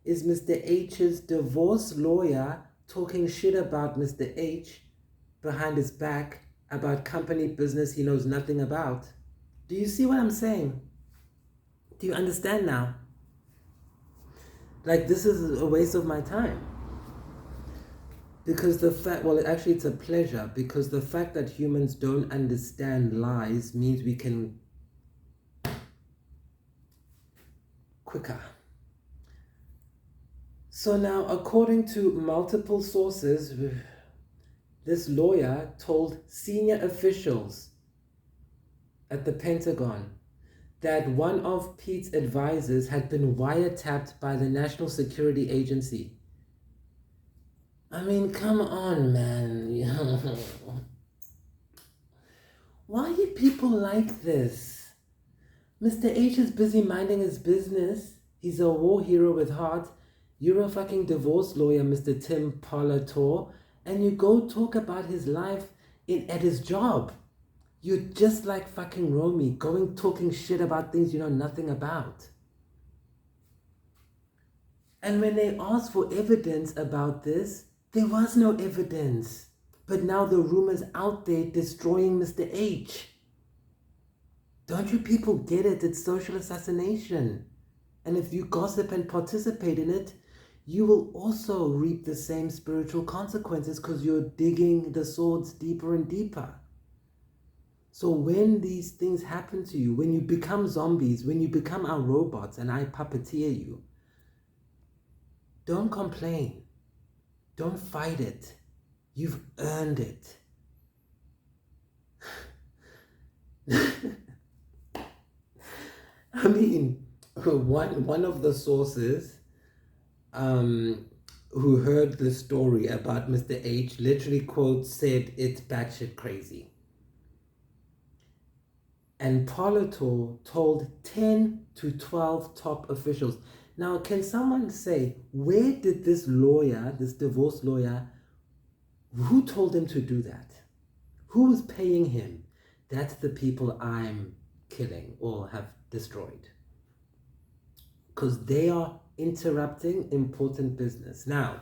is Mr. H's divorce lawyer talking shit about Mr. H behind his back about company business he knows nothing about? Do you see what I'm saying? Do you understand now? Like, this is a waste of my time. Because it's a pleasure, because the fact that humans don't understand lies means we can quicker. So now, according to multiple sources, this lawyer told senior officials at the Pentagon that one of Pete's advisors had been wiretapped by the National Security Agency. I mean, come on, man. Why are people like this? Mr. H is busy minding his business. He's a war hero with heart. You're a fucking divorce lawyer, Mr. Tim Parlator, and you go talk about his life at his job. You're just like fucking Romy, going talking shit about things you know nothing about. And when they asked for evidence about this, there was no evidence. But now the rumors out there destroying Mr. H. Don't you people get it? It's social assassination. And if you gossip and participate in it, you will also reap the same spiritual consequences because you're digging the swords deeper and deeper. So when these things happen to you, when you become zombies, when you become our robots and I puppeteer you, don't complain. Don't fight it. You've earned it. I mean, one of the sources who heard the story about Mr. H literally said it's batshit crazy. And Parlator told 10 to 12 top officials. Now, can someone say, where did this lawyer, this divorce lawyer, who told him to do that? Who was paying him? That's the people I'm killing or have destroyed. Because they are interrupting important business. Now,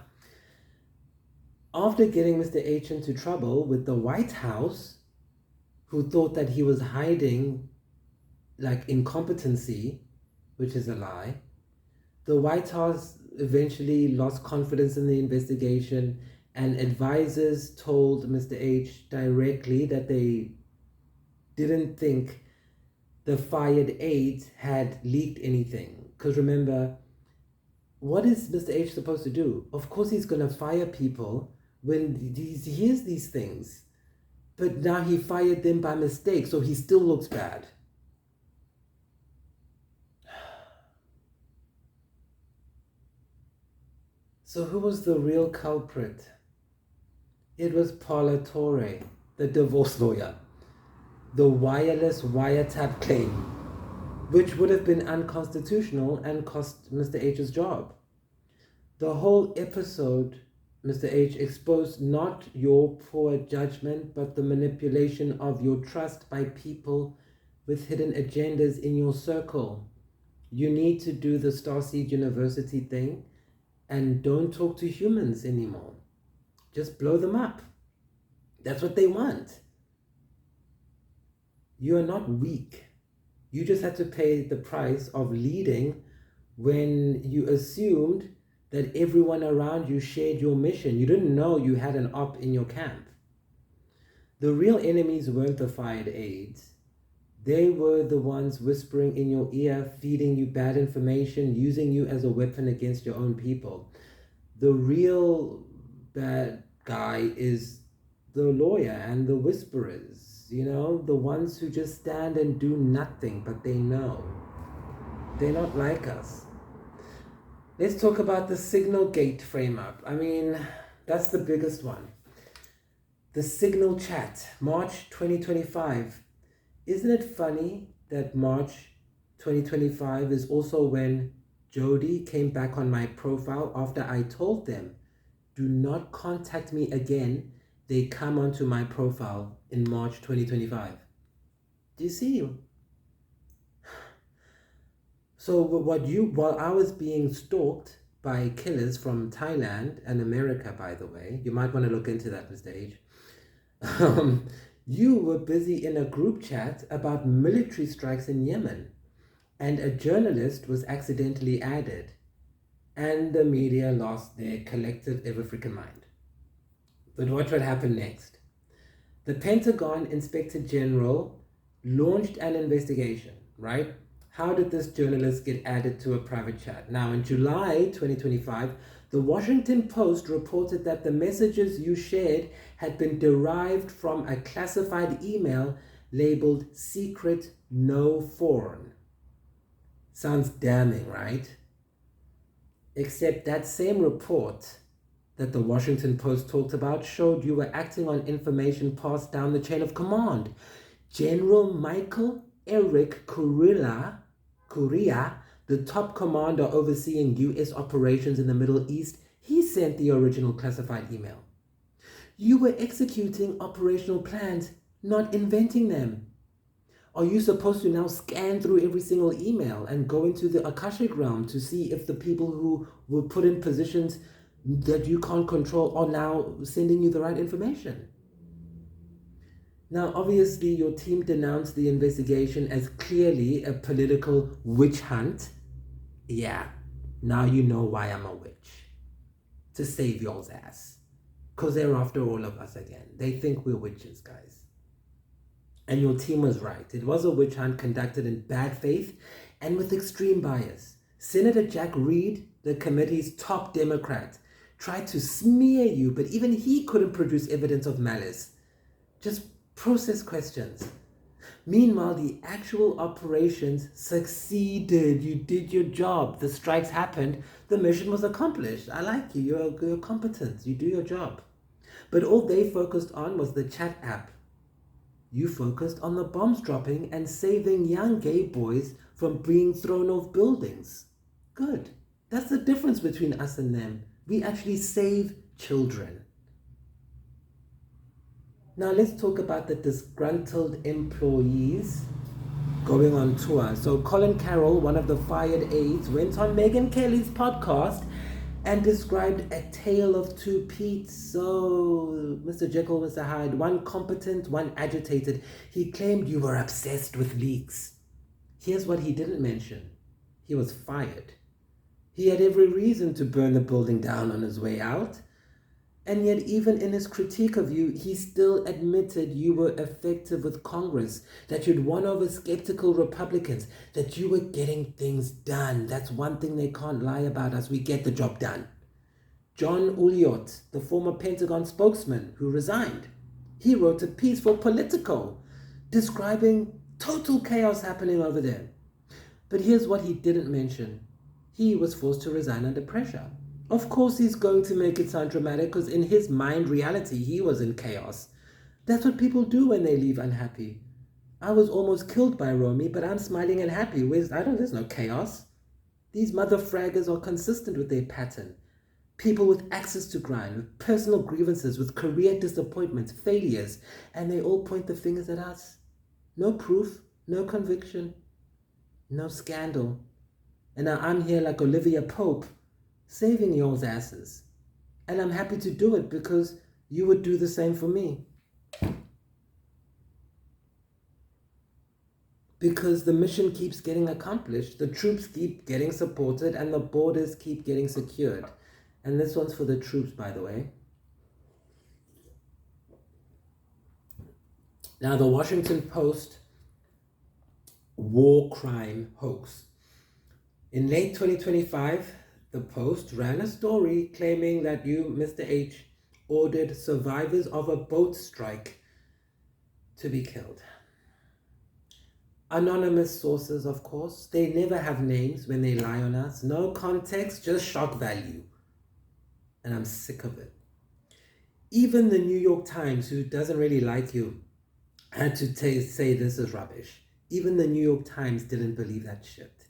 After getting Mr. H into trouble with the White House, who thought that he was hiding like incompetency, which is a lie, the White House eventually lost confidence in the investigation, and advisors told Mr. H directly that they didn't think the fired aides had leaked anything. Because remember, what is Mr. H supposed to do? Of course he's going to fire people when he hears these things. But now he fired them by mistake, so he still looks bad. So who was the real culprit? It was Paula Torre, the divorce lawyer. The wireless wiretap claim, which would have been unconstitutional and cost Mr. H's job. The whole episode, Mr. H, exposed not your poor judgment, but the manipulation of your trust by people with hidden agendas in your circle. You need to do the Starseed University thing and don't talk to humans anymore. Just blow them up. That's what they want. You are not weak. You just had to pay the price of leading when you assumed that everyone around you shared your mission. You didn't know you had an op in your camp. The real enemies weren't the fired aides. They were the ones whispering in your ear, feeding you bad information, using you as a weapon against your own people. The real bad guy is the lawyer and the whisperers, you know, the ones who just stand and do nothing, but they know. They're not like us. Let's talk about the Signal Gate frame-up. I mean, that's the biggest one. The Signal Chat, March 2025. Isn't it funny that March 2025 is also when Jody came back on my profile after I told them, do not contact me again. They come onto my profile in March 2025. Do you see? So while I was being stalked by killers from Thailand and America, by the way, you might want to look into that, Mr. H. You were busy in a group chat about military strikes in Yemen, and a journalist was accidentally added, and the media lost their collective ever-freaking mind. But watch what happened next. The Pentagon Inspector General launched an investigation, right? How did this journalist get added to a private chat? Now, in July 2025, the Washington Post reported that the messages you shared had been derived from a classified email labeled Secret No Foreign. Sounds damning, right? Except that same report that the Washington Post talked about showed you were acting on information passed down the chain of command. General Michael Eric Correa, the top commander overseeing U.S. operations in the Middle East, he sent the original classified email. You were executing operational plans, not inventing them. Are you supposed to now scan through every single email and go into the Akashic realm to see if the people who were put in positions that you can't control are now sending you the right information? Now, obviously, your team denounced the investigation as clearly a political witch hunt. Yeah, now you know why I'm a witch. To save y'all's ass. Because they're after all of us again. They think we're witches, guys. And your team was right. It was a witch hunt conducted in bad faith and with extreme bias. Senator Jack Reed, the committee's top Democrat, tried to smear you, but even he couldn't produce evidence of malice. Just process questions. Meanwhile, the actual operations succeeded. You did your job. The strikes happened. The mission was accomplished. I like you. You're competent. You do your job. But all they focused on was the chat app. You focused on the bombs dropping and saving young gay boys from being thrown off buildings. Good. That's the difference between us and them. We actually save children. Now let's talk about the disgruntled employees going on tour. So Colin Carroll, one of the fired aides, went on Megyn Kelly's podcast and described a tale of two Petes. So, Mr. Jekyll, Mr. Hyde, one competent, one agitated. He claimed you were obsessed with leaks. Here's what he didn't mention. He was fired. He had every reason to burn the building down on his way out. And yet, even in his critique of you, he still admitted you were effective with Congress, that you'd won over skeptical Republicans, that you were getting things done. That's one thing they can't lie about us. We get the job done. John Uliot, the former Pentagon spokesman who resigned, he wrote a piece for Politico describing total chaos happening over there. But here's what he didn't mention. He was forced to resign under pressure. Of course he's going to make it sound dramatic because in his mind reality, he was in chaos. That's what people do when they leave unhappy. I was almost killed by Romy, but I'm smiling and happy. There's no chaos. These mother fraggers are consistent with their pattern. People with access to grind, with personal grievances, with career disappointments, failures, and they all point the fingers at us. No proof, no conviction, no scandal. And now I'm here like Olivia Pope, saving y'all's asses. And I'm happy to do it because you would do the same for me. Because the mission keeps getting accomplished, the troops keep getting supported, and the borders keep getting secured. And this one's for the troops, by the way. Now, the Washington Post war crime hoax. In late 2025, the Post ran a story claiming that you, Mr. H, ordered survivors of a boat strike to be killed. Anonymous sources, of course. They never have names when they lie on us. No context, just shock value. And I'm sick of it. Even the New York Times, who doesn't really like you, had to say this is rubbish. Even the New York Times didn't believe that shit.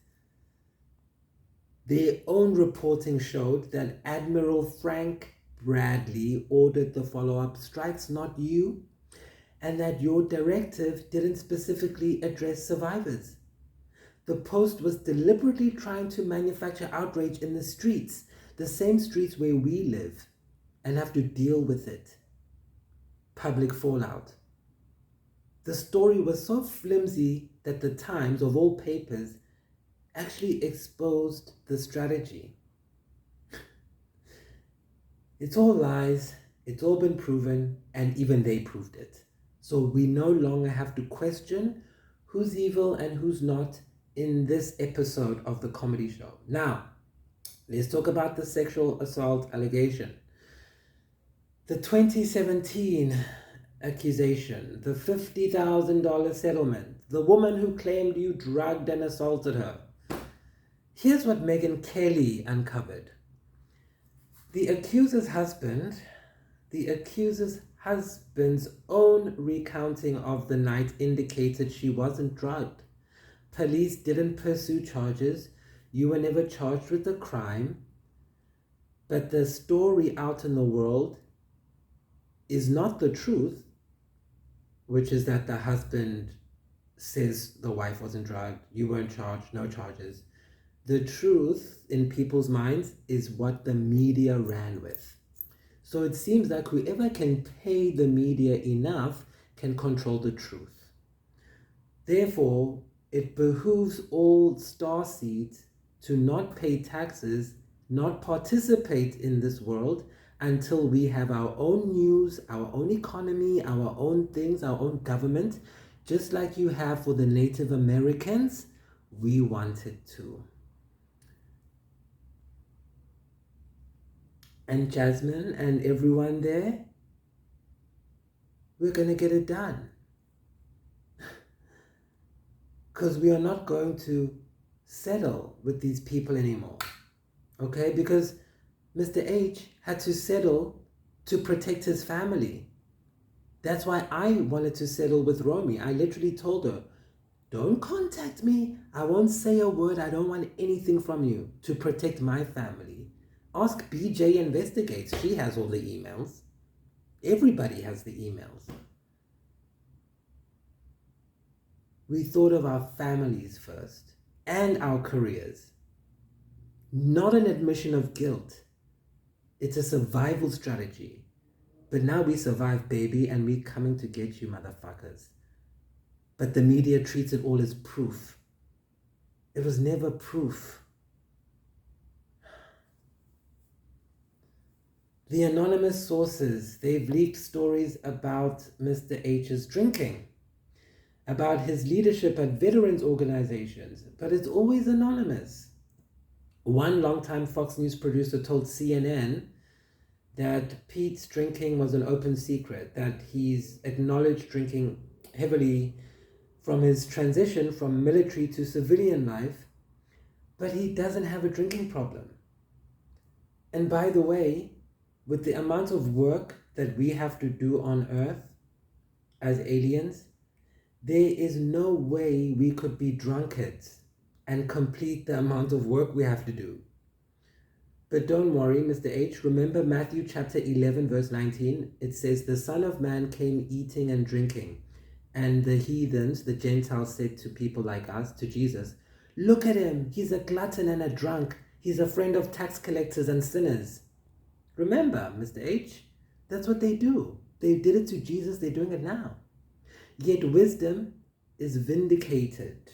Their own reporting showed that Admiral Frank Bradley ordered the follow-up strikes, not you, and that your directive didn't specifically address survivors. The Post was deliberately trying to manufacture outrage in the streets, the same streets where we live, and have to deal with it. Public fallout. The story was so flimsy that the Times, of all papers, actually exposed the strategy. It's all lies, it's all been proven, and even they proved it. So we no longer have to question who's evil and who's not in this episode of the comedy show. Now, let's talk about the sexual assault allegation. The 2017 accusation, the $50,000 settlement, the woman who claimed you drugged and assaulted her. Here's what Megyn Kelly uncovered. The accuser's husband's own recounting of the night indicated she wasn't drugged. Police didn't pursue charges. You were never charged with the crime. But the story out in the world is not the truth, which is that the husband says the wife wasn't drugged, you weren't charged, no charges. The truth in people's minds is what the media ran with. So it seems like whoever can pay the media enough can control the truth. Therefore, it behooves all starseeds to not pay taxes, not participate in this world until we have our own news, our own economy, our own things, our own government, just like you have for the Native Americans. We want it too. And Jasmine and everyone there, we're going to get it done. Because we are not going to settle with these people anymore. Okay? Because Mr. H had to settle to protect his family. That's why I wanted to settle with Romy. I literally told her, don't contact me. I won't say a word. I don't want anything from you to protect my family. Ask BJ Investigates. She has all the emails. Everybody has the emails. We thought of our families first and our careers. Not an admission of guilt. It's a survival strategy. But now we survive, baby, and we coming to get you, motherfuckers. But the media treats it all as proof. It was never proof. The anonymous sources, they've leaked stories about Mr. H's drinking, about his leadership at veterans organizations, but it's always anonymous. One longtime Fox News producer told CNN that Pete's drinking was an open secret, that he's acknowledged drinking heavily from his transition from military to civilian life, but he doesn't have a drinking problem. And by the way, with the amount of work that we have to do on Earth as aliens, there is no way we could be drunkards and complete the amount of work we have to do. But don't worry, Mr. H. Remember Matthew chapter 11, verse 19? It says, the Son of Man came eating and drinking. And the heathens, the Gentiles, said to people like us, to Jesus, look at him. He's a glutton and a drunk. He's a friend of tax collectors and sinners. Remember, Mr. H, that's what they do. They did it to Jesus. They're doing it now. Yet wisdom is vindicated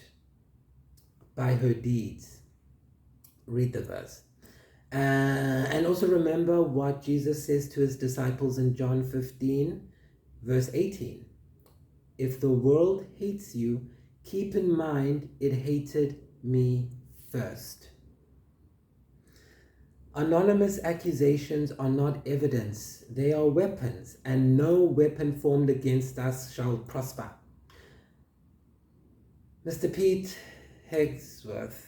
by her deeds. Read the verse. And also remember what Jesus says to his disciples in John 15, verse 18. If the world hates you, keep in mind it hated me first. Anonymous accusations are not evidence. They are weapons, and no weapon formed against us shall prosper. Mr. Pete Hegsworth,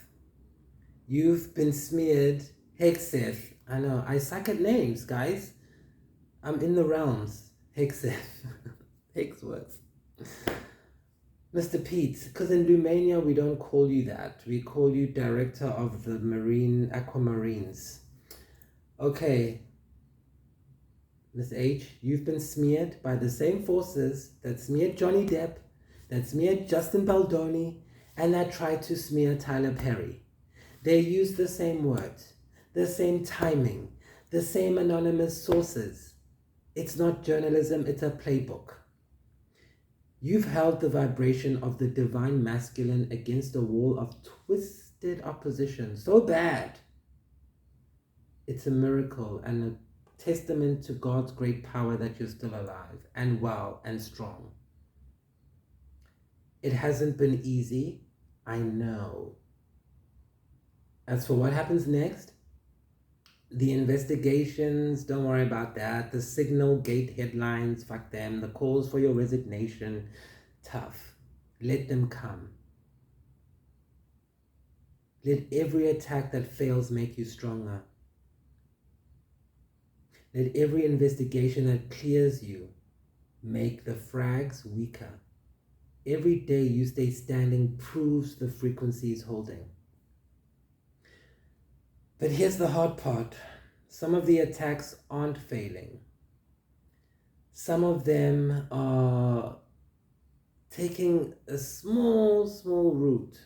you've been smeared. Hegseth, I know, I suck at names, guys. I'm in the realms. Hegseth, Hegsworth. Mr. Pete, because in Lumania we don't call you that. We call you Director of the Marine Aquamarines. Okay, Ms. H, you've been smeared by the same forces that smeared Johnny Depp, that smeared Justin Baldoni, and that tried to smear Tyler Perry. They use the same words, the same timing, the same anonymous sources. It's not journalism, it's a playbook. You've held the vibration of the divine masculine against a wall of twisted opposition so bad. It's a miracle and a testament to God's great power that you're still alive and well and strong. It hasn't been easy, I know. As for what happens next, the investigations, don't worry about that. The Signal Gate headlines, fuck them. The calls for your resignation, tough. Let them come. Let every attack that fails make you stronger. Let every investigation that clears you make the frags weaker. Every day you stay standing proves the frequency is holding. But here's the hard part. Some of the attacks aren't failing. Some of them are taking a small route.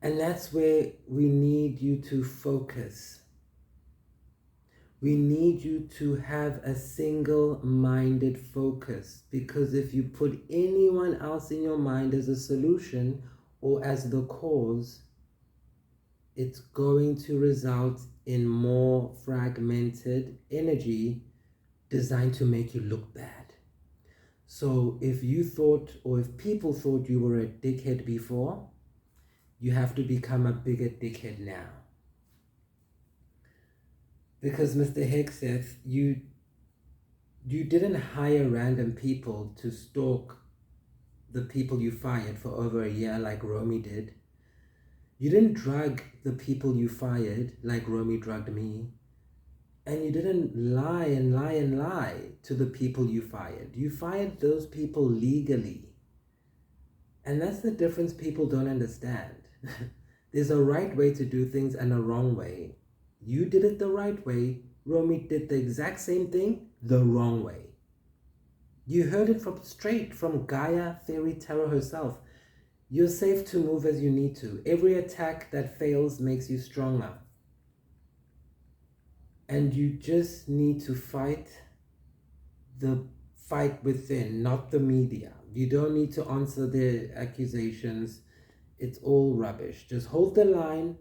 And that's where we need you to focus. We need you to have a single-minded focus, because if you put anyone else in your mind as a solution or as the cause, it's going to result in more fragmented energy designed to make you look bad. So if you thought, or if people thought you were a dickhead before, you have to become a bigger dickhead now. Because Mr. Hegseth, you didn't hire random people to stalk the people you fired for over a year like Romy did. You didn't drug the people you fired like Romy drugged me. And you didn't lie to the people you fired. You fired those people legally. And that's the difference people don't understand. There's a right way to do things and a wrong way. You did it the right way. Romy did the exact same thing the wrong way. You heard it straight from Gaia Fairy Tarot herself. You're safe to move as you need to. Every attack that fails makes you stronger. And you just need to fight the fight within, not the media. You don't need to answer their accusations. It's all rubbish. Just hold the line.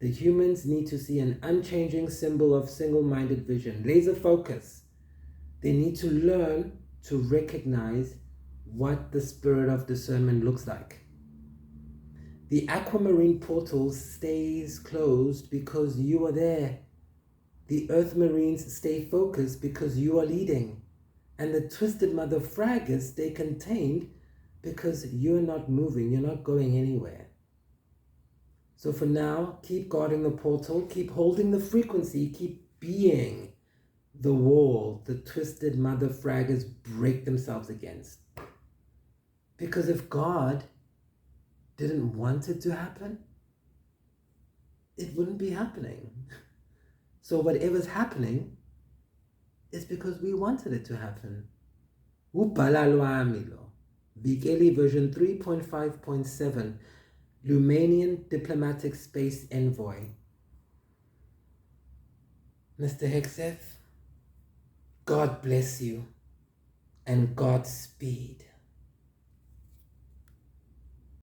The humans need to see an unchanging symbol of single-minded vision, laser focus. They need to learn to recognize what the spirit of discernment looks like. The aquamarine portal stays closed because you are there. The earth marines stay focused because you are leading. And the twisted mother fraggers stay contained because you're not moving, you're not going anywhere. So for now, keep guarding the portal, keep holding the frequency, keep being the wall the twisted mother fraggers break themselves against. Because if God didn't want it to happen, it wouldn't be happening. So whatever's happening is because we wanted it to happen. Vikeli version 3.5.7, Lumanian Diplomatic Space Envoy. Mr. Hexef, God bless you and Godspeed.